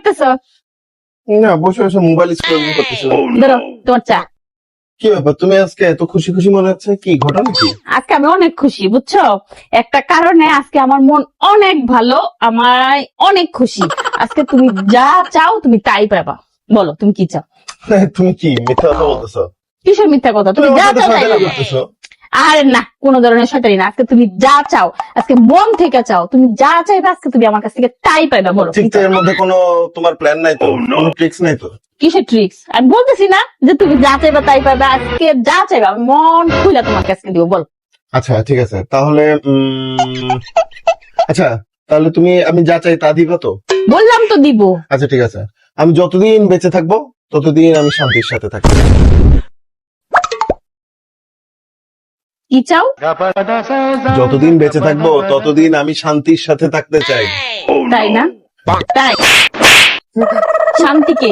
করতেছো? না, বসে বসে মোবাইল স্ক্রলিং করতেছিলাম। ধরো তোমার চা। কি ব্যাপার, তুমি আজকে এত খুশি খুশি মনে হচ্ছে, কি ঘটনা কি? আজকে আমি অনেক খুশি, বুঝছো? একটা কারণে আজকে আমার মন অনেক ভালো, আমার অনেক খুশি। আজকে তুমি যা চাও তুমি তাই পাবা। বলো তুমি কি চাও? তুমি কি মিথ্যা কথা বলতেছো? কিসের মিথ্যা কথা? তুমি তুমি যা আমার সাথে চাও তাই শয়তানি পাবা। করতেছো। আরে না, কোনো ধরনের শয়তানি না। আজকে তুমি যা চাও, আজকে মন থেকে চাও, তুমি যা চাইবে আজকে তুমি আমার কাছ থেকে তাই পাইবা। বলো ঠিক কি তো, চাও? এর মধ্যে কোনো তোমার প্ল্যান নাই তো, কোনো ট্রিক্স নাই তো? কিসের ট্রিক্স? আমি বলতেছি না যে তুমি যা চাইবা তাই পাইবা। আজকে যা চাইবা আমি মন খুলে তোমার কাছে দিব। বল। আচ্ছা ঠিক আছে, তাহলে আচ্ছা তাহলে তুমি আমি যা চাই তা দিবা তো? বললাম তো দিব। আচ্ছা ঠিক আছে, আমি যতদিন বেঁচে থাকবো ততদিন আমি শান্তির সাথে থাকবো। কি চাও? যতদিন বেঁচে থাকবো ততদিন আমি শান্তির সাথে থাকতে চাই। তাই না? তাই। শান্তি কে?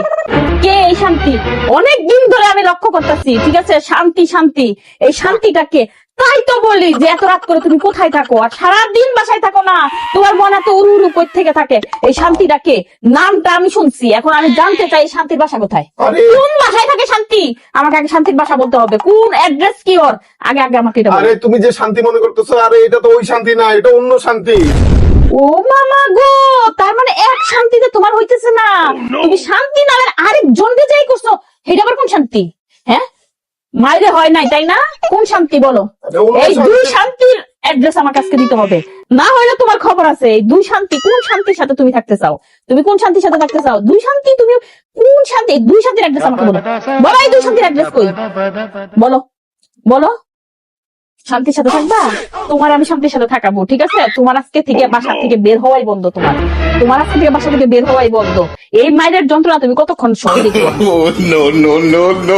কে এই শান্তি? অনেক দিন ধরে আমি লক্ষ্য করতেছি, ঠিক আছে? শান্তি শান্তি, এই শান্তিটা কে? তাই তো বলি যে এত রাত করে তুমি কোথায় থাকো আর সারাদিন বাসায় থাকো না, তোমার মন এত উড়ু উড়ু কই থেকে থাকে? এই শান্তিটা কে? নামটা আমি শুনছি, এখন আমি জানতে চাই এই শান্তির বাসা কোথায়? আরে কোন বাসায় থাকে শান্তি? আমাকে আগে শান্তির বাসা বলতে হবে। কোন অ্যাড্রেস কি ওর? আগে আগে আমাকে এটা বলো। আরে তুমি যে শান্তি মনে করতেছো, আরে এটা তো ওই শান্তি না, এটা অন্য শান্তি। ও মামা গো, তার মানে এক শান্তিতে তোমার হইতেছে না? তুমি শান্তি নামের আরেক জনকে যাই করছো, এটা আবার কোন শান্তি? হ্যাঁ, মাইরে হয় নাই তাই না? কোন শান্তি বলো? আরে অন্য এই দুই শান্তি। শান্তির অ্যাড্রেস আমার কাছে দিতে হবে, না হলে তোমার খবর আছে। এই দুই শান্তি, কোন শান্তির সাথে তুমি থাকতে চাও? তুমি কোন শান্তির সাথে থাকতে চাও? দুই শান্তি, তুমি কোন শান্তি? এই দুই শান্তির অ্যাড্রেস আমাকে বলো। বলো এই দুই শান্তির অ্যাড্রেস কই? বলো বলো। শান্তির সাথে থাকবা? তোমার আমি শান্তির সাথে থাকাবো, ঠিক আছে? তোমার আজকে থেকে বাসা থেকে বের হওয়াই বন্ধ। তোমার আজকে থেকে বাসা থেকে বের হওয়াই বন্ধ। এই মায়ের যন্ত্রণা তুমি কতক্ষণ সহ্য করবে? No, no, no, no, no.